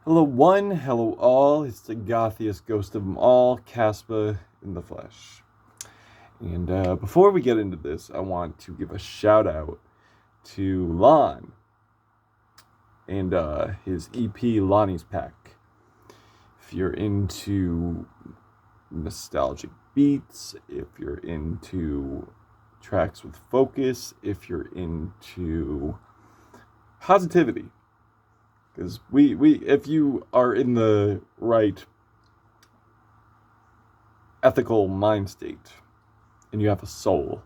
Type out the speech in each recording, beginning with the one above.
Hello one, hello all, it's the gothiest ghost of them all, Caspa in the flesh. And before we get into this, I want to give a shout out to Lon and his EP Lonnie's Pack. If you're into nostalgic beats, if you're into tracks with focus, if you're into positivity, because we if you are in the right ethical mind state and you have a soul,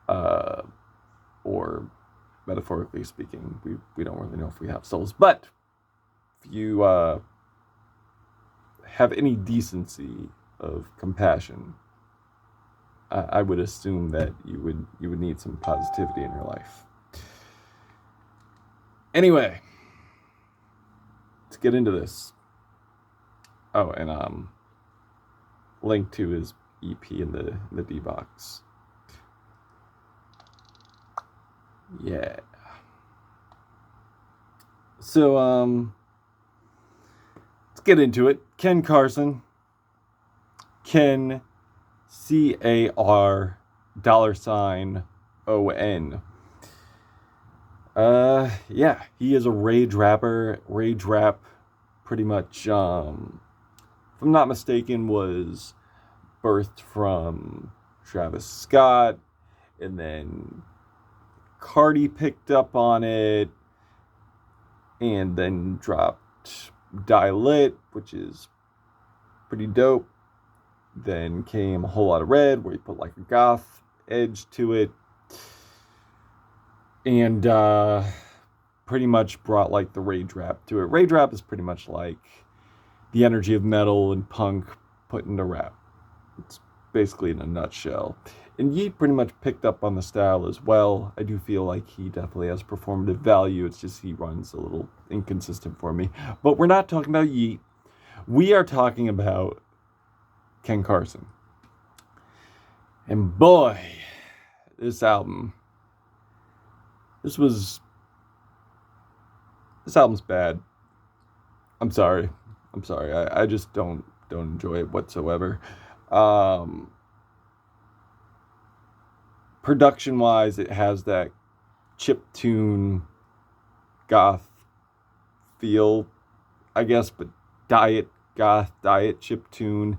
or metaphorically speaking, we don't really know if we have souls, but if you have any decency of compassion, I would assume that you would need some positivity in your life. Anyway, let's get into this. Oh, and link to his EP in the D box. Yeah. So let's get into it. Ken Carson. Ken, CAR $ON. Yeah, he is a rage rapper. Rage rap, pretty much, if I'm not mistaken, was birthed from Travis Scott, and then Carti picked up on it, and then dropped Die Lit, which is pretty dope. Then came A Whole Lot of Red, where he put like a goth edge to it, and pretty much brought like the rage rap to it. Rage rap is pretty much like the energy of metal and punk put into rap. It's basically in a nutshell. And Yeet pretty much picked up on the style as well. I do feel like he definitely has performative value. It's just he runs a little inconsistent for me. But we're not talking about Yeet. We are talking about Ken Carson. And boy, this album's bad. I'm sorry. I just don't enjoy it whatsoever. Production wise, it has that chiptune goth feel, I guess, but diet chiptune.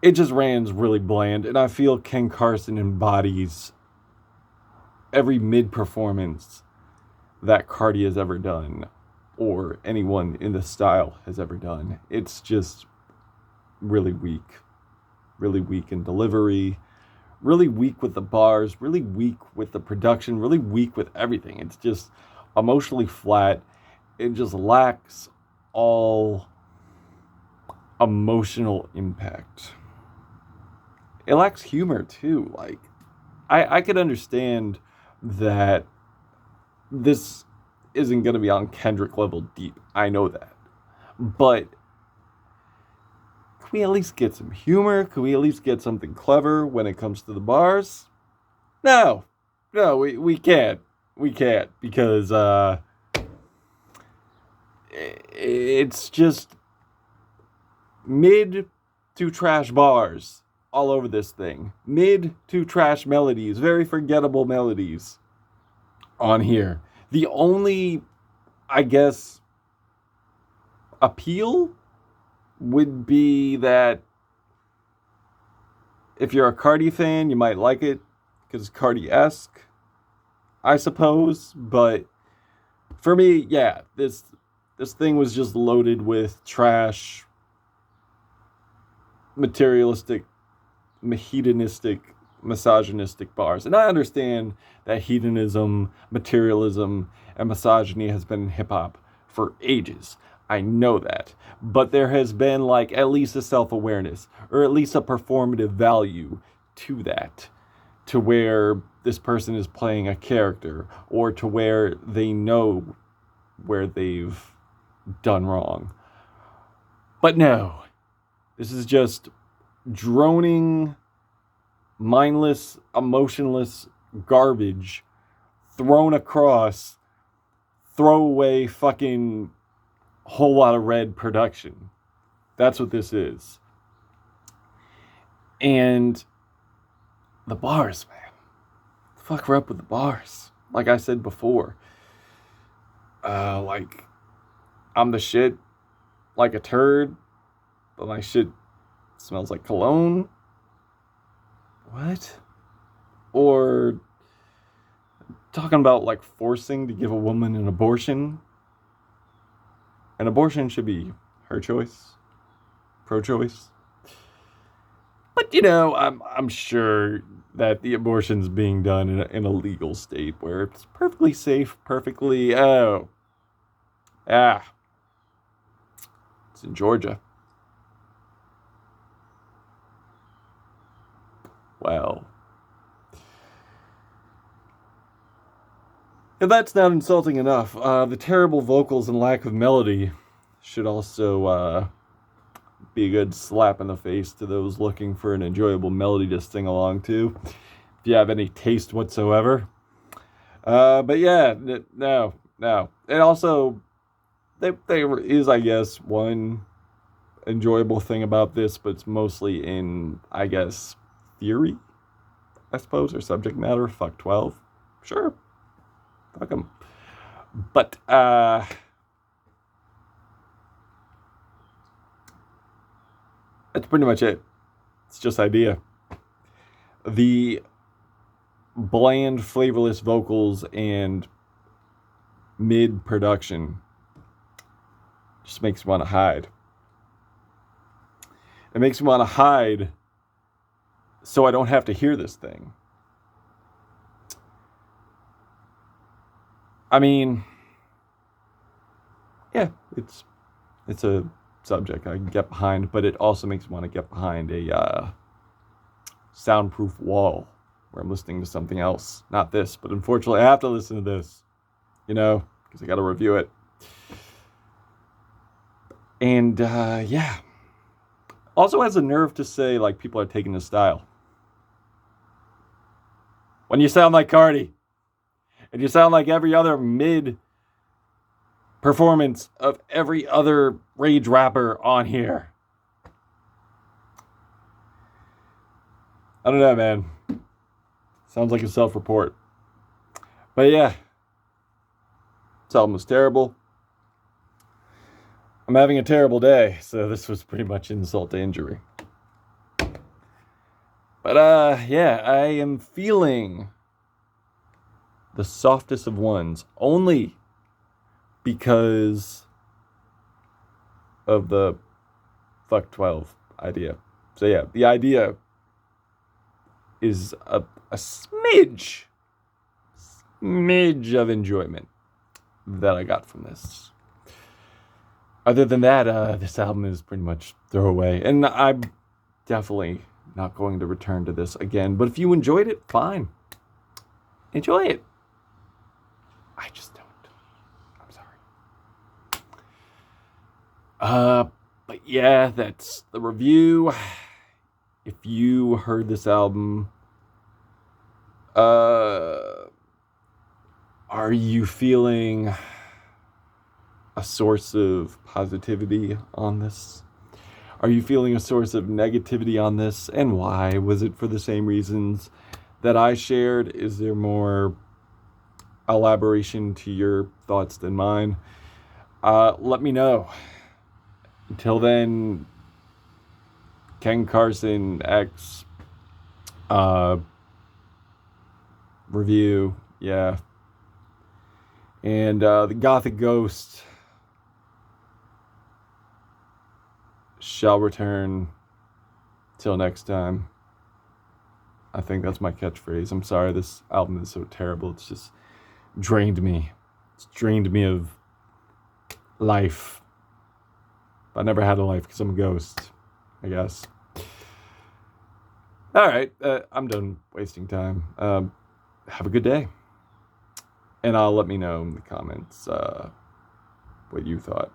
It just ran really bland, and I feel Ken Carson embodies every mid-performance that Carti has ever done, or anyone in the style has ever done. It's just really weak in delivery, really weak with the bars, really weak with the production, really weak with everything. It's just emotionally flat. It just lacks all emotional impact. It lacks humor too. Like, I could understand that this isn't going to be on Kendrick level deep. I know that. But can we at least get some humor? Can we at least get something clever when it comes to the bars? No, we can't. We can't, because it's just mid to trash bars all over this thing. Mid to trash melodies, very forgettable melodies on here. The only, I guess, appeal would be that if you're a Carti fan, you might like it because it's Carti-esque, I suppose. But for me, yeah, this thing was just loaded with trash, materialistic, hedonistic, misogynistic bars. And I understand that hedonism, materialism, and misogyny has been in hip-hop for ages. I know that. But there has been like at least a self-awareness, or at least a performative value to that, to where this person is playing a character, or to where they know where they've done wrong. But no, this is just droning, mindless, emotionless garbage thrown across throwaway fucking whole lot of red production. That's what this is. And the bars, man. Fuck her up with the bars. Like I said before. Like, I'm the shit like a turd, but my shit smells like cologne. What? Or talking about like forcing to give a woman an abortion. An abortion should be her choice. Pro-choice. But I'm sure that the abortion's being done in a legal state where it's perfectly safe, perfectly it's in Georgia. Well, if that's not insulting enough, the terrible vocals and lack of melody should also be a good slap in the face to those looking for an enjoyable melody to sing along to, if you have any taste whatsoever. But yeah, no. And also, there is, I guess, one enjoyable thing about this, but it's mostly in, I guess, theory, I suppose, or subject matter. Fuck 12. Sure. Fuck 'em. But, that's pretty much it. It's just idea. The bland, flavorless vocals and mid-production just makes me want to hide. It makes me want to hide so I don't have to hear this thing. I mean, yeah, it's a subject I can get behind, but it also makes me want to get behind a soundproof wall where I'm listening to something else. Not this, but unfortunately I have to listen to this, because I got to review it. And, yeah. Also has the nerve to say, like, people are taking his style. When you sound like Carti, and you sound like every other mid-performance of every other rage rapper on here. I don't know, man. Sounds like a self-report. But yeah. This album was terrible. I'm having a terrible day, so this was pretty much insult to injury. But yeah, I am feeling the softest of ones only because of the fuck 12 idea. So yeah, the idea is a smidge of enjoyment that I got from this. Other than that, this album is pretty much throwaway. And I'm definitely not going to return to this again. But if you enjoyed it, fine. Enjoy it. I just don't. I'm sorry. But yeah, that's the review. If you heard this album, are you feeling a source of positivity on this? Are you feeling a source of negativity on this? And why? Was it for the same reasons that I shared? Is there more elaboration to your thoughts than mine? Let me know. Until then, Ken Carson X review, yeah. And the Gothic Ghost shall return. Till next time. I think that's my catchphrase. I'm sorry, this album is so terrible. It's just drained me. It's drained me of life. I never had a life because I'm a ghost, I guess. All right, I'm done wasting time. Have a good day. And let me know in the comments what you thought.